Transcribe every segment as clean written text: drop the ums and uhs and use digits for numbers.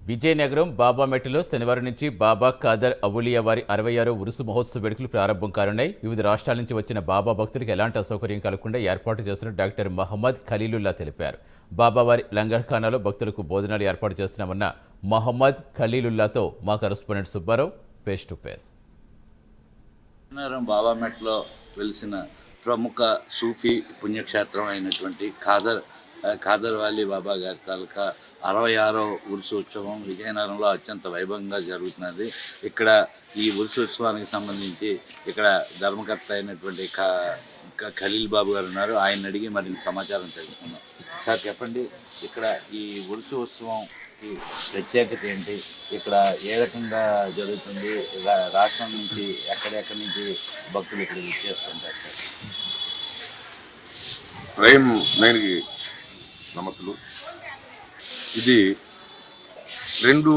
విజయనగరం బాబామెట్టులో శనివారం నుంచి బాబా ఖాదర్ అవులియా వారి 66వ ఉరుసు మహోత్సవ వేడుకలు ప్రారంభం కానున్నాయి. వివిధ రాష్ట్రాల నుంచి వచ్చిన బాబా భక్తులకు ఎలాంటి అసౌకర్యం కలగకుండా ఏర్పాటు చేస్తున్న డాక్టర్ మహమ్మద్ ఖలీలుల్లా తెలిపారు. బాబావారి లంగర్ఖానాలో భక్తులకు భోజనాలు ఏర్పాటు చేస్తున్నామన్న మహమ్మద్ ఖలీలుల్లాతో మా correspondent Subbarao face to face. బాబామెట్లో వెలిసిన ప్రముఖ సూఫీ పుణ్యక్షేత్రం అయినటువంటి ఖాదర్ వాలీ బాబా గారి తాలూకా 66వ ఉరుసు ఉత్సవం విజయనగరంలో అత్యంత వైభవంగా జరుగుతున్నది. ఇక్కడ ఈ ఉరుసు ఉత్సవానికి సంబంధించి ఇక్కడ ధర్మకర్త అయినటువంటి ఖలీల్ బాబు గారు ఉన్నారు. ఆయన అడిగి మరిన్ని సమాచారం తెలుసుకుందాం. సార్ చెప్పండి, ఇక్కడ ఈ ఉరుసు ఉత్సవంకి ప్రత్యేకత ఏంటి? ఇక్కడ ఏ రకంగా జరుగుతుంది? రాష్ట్రం నుంచి ఎక్కడెక్కడి నుంచి భక్తులు ఇక్కడ విచ్చేస్తుంటారు సార్? ప్రైమ్ నైన్కి నమస్సులు. ఇది 2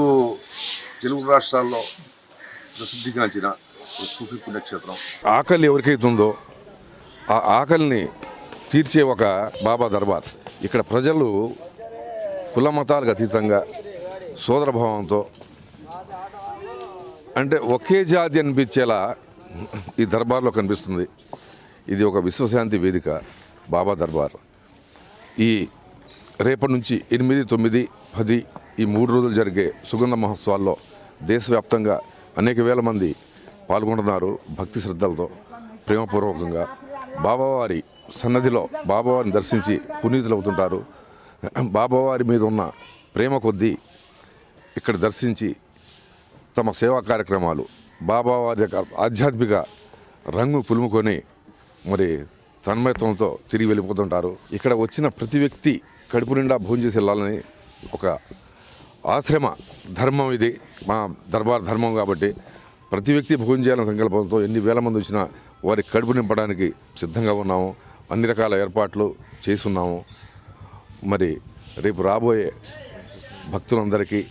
తెలుగు రాష్ట్రాల్లో ప్రసిద్ధిగాంచిన సూఫీ పుణ్యక్షేత్రం. ఆకలి ఎవరికైతే ఉందో ఆ ఆకలిని తీర్చే ఒక బాబా దర్బార్. ఇక్కడ ప్రజలు కుల మతాలకు అతీతంగా సోదరభావంతో, అంటే ఒకే జాతి అనిపించేలా ఈ దర్బార్లో కనిపిస్తుంది. ఇది ఒక విశ్వశాంతి వేదిక బాబా దర్బార్. ఈ రేపటి నుంచి 8, 9, 10 ఈ 3 రోజులు జరిగే సుగంధ మహోత్సవాల్లో దేశవ్యాప్తంగా అనేక వేల మంది పాల్గొంటున్నారు. భక్తి శ్రద్ధలతో ప్రేమపూర్వకంగా బాబావారి సన్నధిలో బాబావారిని దర్శించి పునీతులవుతుంటారు. బాబావారి మీద ఉన్న ప్రేమ కొద్దీ ఇక్కడ దర్శించి తమ సేవా కార్యక్రమాలు బాబావారి యొక్క ఆధ్యాత్మిక రంగు పులుముకొని మరి తన్మయత్వంతో తిరిగి వెళ్ళిపోతుంటారు. ఇక్కడ వచ్చిన ప్రతి వ్యక్తి కడుపు నిండా భోజనం చేసి వెళ్ళాలని ఒక ఆశ్రమ ధర్మం ఇది, మా దర్బార్ ధర్మం. కాబట్టి ప్రతి వ్యక్తి భోజనం చేయాలనే సంకల్పంతో ఎన్ని వేల మంది వచ్చినా వారి కడుపు నింపడానికి సిద్ధంగా ఉన్నాము. అన్ని రకాల ఏర్పాట్లు చేస్తున్నాము. మరి రేపు రాబోయే భక్తులందరికీ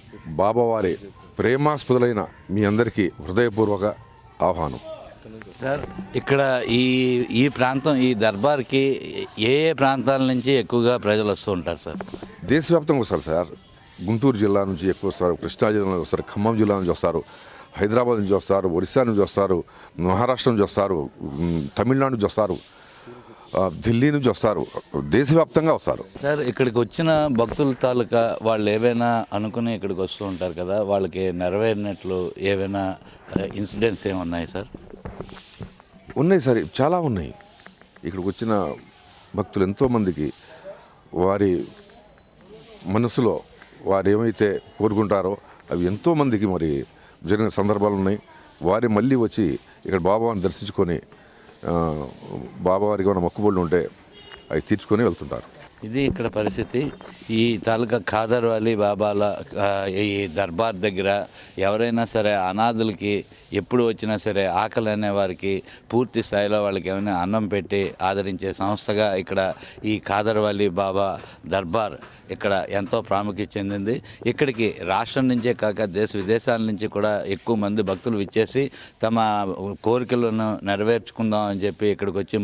బాబావారి ప్రేమాస్పదులైన మీ అందరికీ హృదయపూర్వక ఆహ్వానం. సార్, ఇక్కడ ఈ ప్రాంతం, ఈ దర్బార్కి ఏ ప్రాంతాల నుంచి ఎక్కువగా ప్రజలు వస్తూ ఉంటారు సార్? దేశవ్యాప్తంగా వస్తారు సార్. గుంటూరు జిల్లా నుంచి ఎక్కువ వస్తారు, కృష్ణా జిల్లా నుంచి వస్తారు, ఖమ్మం జిల్లా నుంచి వస్తారు, హైదరాబాద్ నుంచి వస్తారు, ఒరిస్సా నుంచి వస్తారు, మహారాష్ట్ర నుంచి వస్తారు, తమిళనాడు నుంచి వస్తారు, ఢిల్లీ నుంచి వస్తారు, దేశవ్యాప్తంగా వస్తారు. సార్, ఇక్కడికి వచ్చిన భక్తుల తాలూకా వాళ్ళు ఏవైనా అనుకుని ఇక్కడికి వస్తూ ఉంటారు కదా, వాళ్ళకి నెరవేరినట్లు ఏవైనా ఇన్సిడెంట్స్ ఏమున్నాయి సార్? ఉన్నాయి సార్, చాలా ఉన్నాయి. ఇక్కడికి వచ్చిన భక్తులు ఎంతోమందికి వారి మనసులో వారు ఏమైతే కోరుకుంటారో అవి ఎంతోమందికి మరి జరిగిన సందర్భాలు ఉన్నాయి. వారి మళ్ళీ వచ్చి ఇక్కడ బాబావారిని దర్శించుకొని బాబావారికి ఏమైనా మొక్కుబడులు ఉంటే అవి తీర్చుకొని వెళ్తుంటారు. ఇది ఇక్కడ పరిస్థితి. ఈ తాలూకా ఖాదర్ వాలీ బాబాల ఈ దర్బార్ దగ్గర ఎవరైనా సరే అనాథులకి ఎప్పుడు వచ్చినా సరే ఆకలి అనే వారికి పూర్తి స్థాయిలో వాళ్ళకి ఏమైనా అన్నం పెట్టి ఆదరించే సంస్థగా ఇక్కడ ఈ ఖాదర్ వాలీ బాబా దర్బార్ ఇక్కడ ఎంతో ప్రాముఖ్యత చెందింది. ఇక్కడికి రాష్ట్రం నుంచే కాక దేశ విదేశాల నుంచి కూడా ఎక్కువ మంది భక్తులు విచ్చేసి తమ కోరికలను నెరవేర్చుకుందాం అని చెప్పి ఇక్కడికి వచ్చి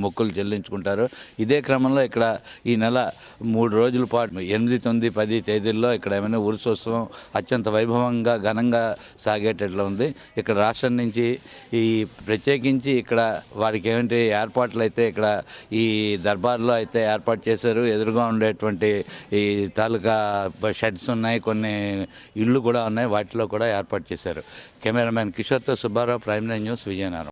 మొక్కులు చెల్లించుకుంటారు. ఇదే క్రమంలో ఇక్కడ ఈ నెల 3 రోజుల పాటు 8, 9, 10 తేదీల్లో ఇక్కడ ఏమైనా ఉరుసోత్సవం అత్యంత వైభవంగా ఘనంగా సాగేటట్లు ఉంది. ఇక్కడ రాష్ట్రం నుంచి ఈ ప్రత్యేకించి ఇక్కడ వారికి ఏమంటే ఏర్పాట్లు అయితే ఇక్కడ ఈ దర్బార్లో అయితే ఏర్పాటు చేశారు. ఎదురుగా ఉండేటువంటి ఈ తాలూకా షెడ్స్ ఉన్నాయి, కొన్ని ఇళ్ళు కూడా ఉన్నాయి, వాటిలో కూడా ఏర్పాటు చేశారు. కెమెరామ్యాన్ కిషోర్తో సుబ్బారావు, ప్రైమ్9 న్యూస్, విజయనగరం.